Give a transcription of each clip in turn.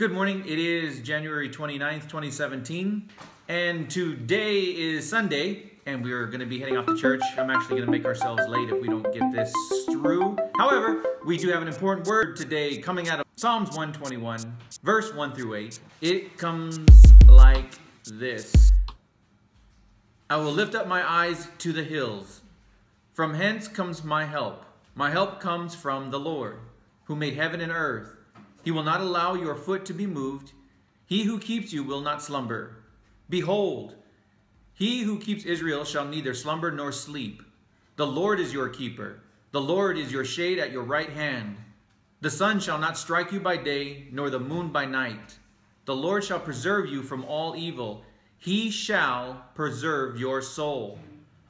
Good morning. It is January 29th, 2017, and today is Sunday, and we're going to be heading off to church. I'm actually going to make ourselves late if we don't get this through. However, we do have an important word today coming out of Psalms 121, verse 1 through 8. It comes like this. I will lift up my eyes to the hills. From hence comes my help. My help comes from the Lord, who made heaven and earth. He will not allow your foot to be moved. He who keeps you will not slumber. Behold, he who keeps Israel shall neither slumber nor sleep. The Lord is your keeper. The Lord is your shade at your right hand. The sun shall not strike you by day, nor the moon by night. The Lord shall preserve you from all evil. He shall preserve your soul.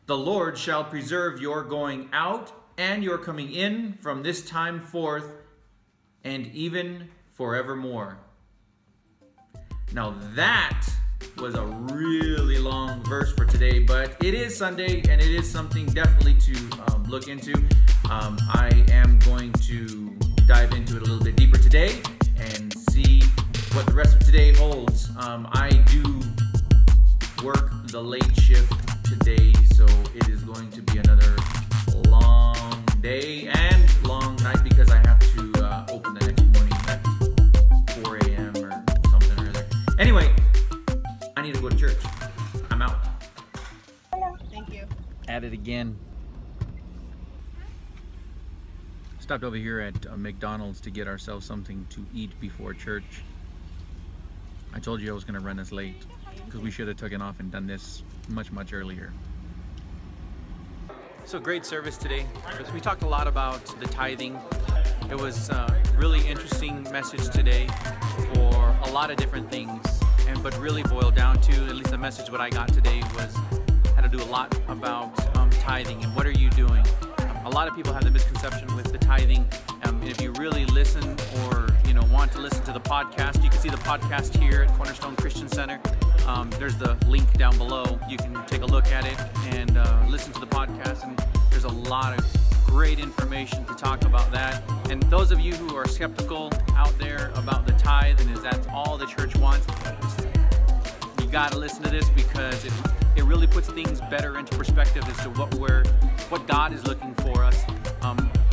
The Lord shall preserve your going out and your coming in from this time forth, and even forevermore. Now that was a really long verse for today, but it is Sunday and it is something definitely to look into. I am going to dive into it a little bit deeper today and see what the rest of today holds. I do work the late shift today, so it is going to be another long day and long night because I have to open the next morning at 4 a.m. or something or other. Anyway, I need to go to church. I'm out. Thank you. At it again. Stopped over here at McDonald's to get ourselves something to eat before church. I told you I was going to run us late because we should have taken off and done this much earlier. So great service today. We talked a lot about the tithing. It was a really interesting message today for a lot of different things, but really boiled down to, at least the message what I got today was had to do a lot about tithing and what are you doing. A lot of people have the misconception with the tithing, and if you really listen or want to listen to the podcast, you can see the podcast here at Cornerstone Christian Center. There's the link down below. You can take a look at it and listen to the podcast, and there's a lot of great information to talk about that. And those of you who are skeptical out there about the tithe and is that all the church wants, you got to listen to this because it really puts things better into perspective as to what God is looking for us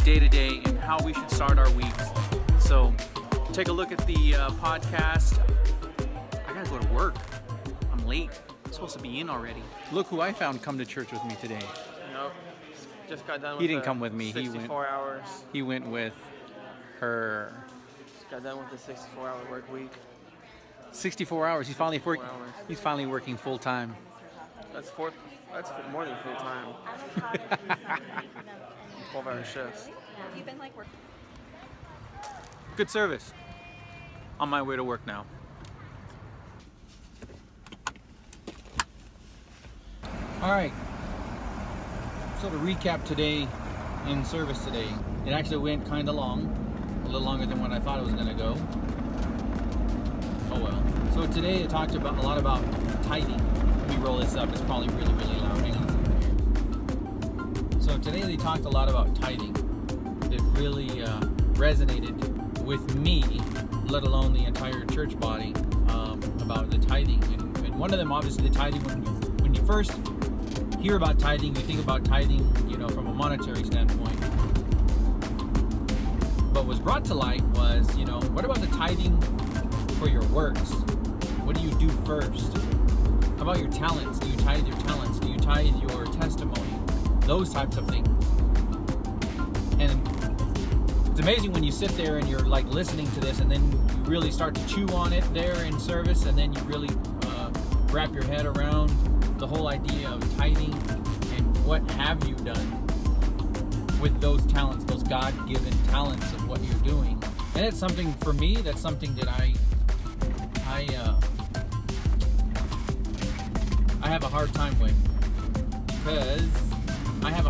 day to day and how we should start our weeks. So take a look at the podcast. I gotta go to work. I'm late. I'm supposed to be in already. Look who I found come to church with me today. Nope. Just got done with He didn't come with me. 64 hours. He went with her. Just got done with the 64-hour work week. 64 hours. He's finally working. 64 hours. He's finally working full time. That's more than full time. 12-hour shifts. You've been like working. Good service. On my way to work now. All right. So to recap today in service today, it actually went kind of long, a little longer than what I thought it was going to go. Oh well. So today it talked about a lot about tithing. Let me roll this up. It's probably really loud. Hang on. So today they talked a lot about tithing. It really resonated with me, let alone the entire church body, about the tithing. And one of them, obviously, the tithing. When you first hear about tithing, you think about tithing, from a monetary standpoint. But what was brought to light was, what about the tithing for your works? What do you do first? How about your talents? Do you tithe your talents? Do you tithe your testimony? Those types of things. And it's amazing when you sit there and you're like listening to this, and then you really start to chew on it there in service, and then you really wrap your head around the whole idea of tithing and what have you done with those talents, those God-given talents of what you're doing. And it's something, for me, that's something that I have a hard time with, because I have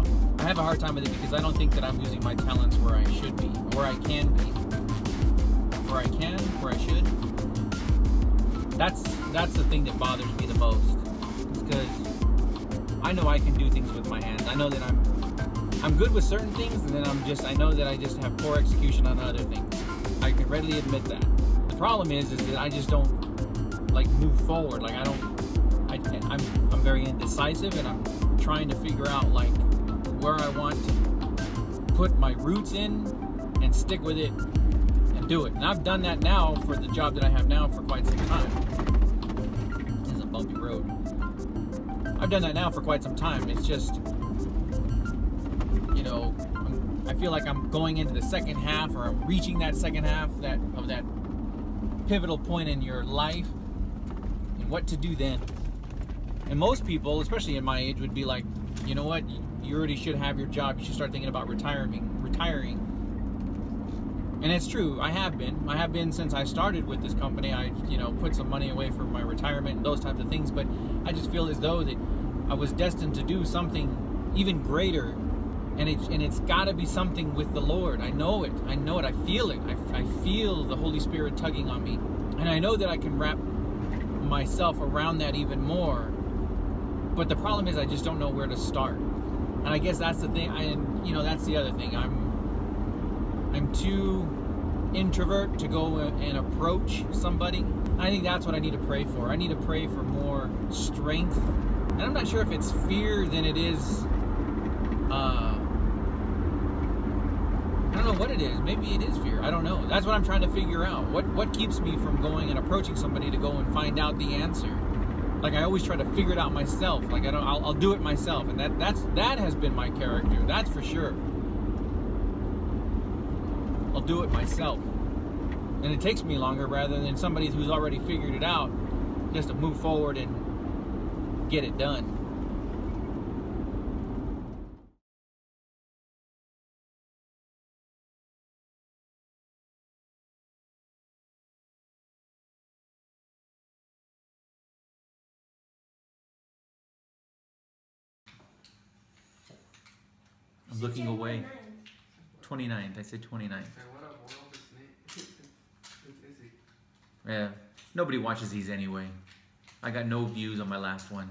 a hard time with it because I don't think that I'm using my talents where I should be, where I can be, where I should. That's the thing that bothers me the most, because I know I can do things with my hands. I know that I'm good with certain things, and then I know that I just have poor execution on other things. I can readily admit that. But problem is that I just don't like move forward. Like I'm very indecisive, and I'm trying to figure out like where I want to put my roots in and stick with it and do it. And I've done that now for the job that I have now for quite some time. This is a bumpy road. I've done that now for quite some time. It's just, you know, I feel like I'm going into the second half, or I'm reaching that second half of that pivotal point in your life, and what to do then. And most people, especially in my age, would be like, you know what, you already should have your job. You should start thinking about retiring. And it's true, I have been since I started with this company. I, you know, put some money away for my retirement and those types of things, but I just feel as though that I was destined to do something even greater, and it's got to be something with the Lord. I know it, I feel it. I feel the Holy Spirit tugging on me, and I know that I can wrap myself around that even more, but the problem is I just don't know where to start. And I guess that's the thing, you know, that's the other thing. I'm too introvert to go and approach somebody. I think that's what I need to pray for. I need to pray for more strength. And I'm not sure if it's fear than it is, I don't know what it is. Maybe it is fear. I don't know. That's what I'm trying to figure out. What keeps me from going and approaching somebody to go and find out the answer? Like, I always try to figure it out myself. Like, I'll do it myself. And that has been my character. That's for sure. I'll do it myself. And it takes me longer rather than somebody who's already figured it out, just to move forward and get it done. I'm looking away. 29th. I said 29th. It's Izzy. Yeah. Nobody watches these anyway. I got no views on my last one.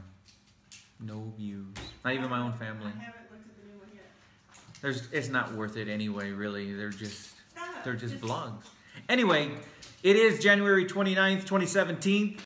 No views. Not even my own family. I haven't looked at the new one yet. It's not worth it anyway, really. They're just vlogs. Anyway, it is January 29th, 2017.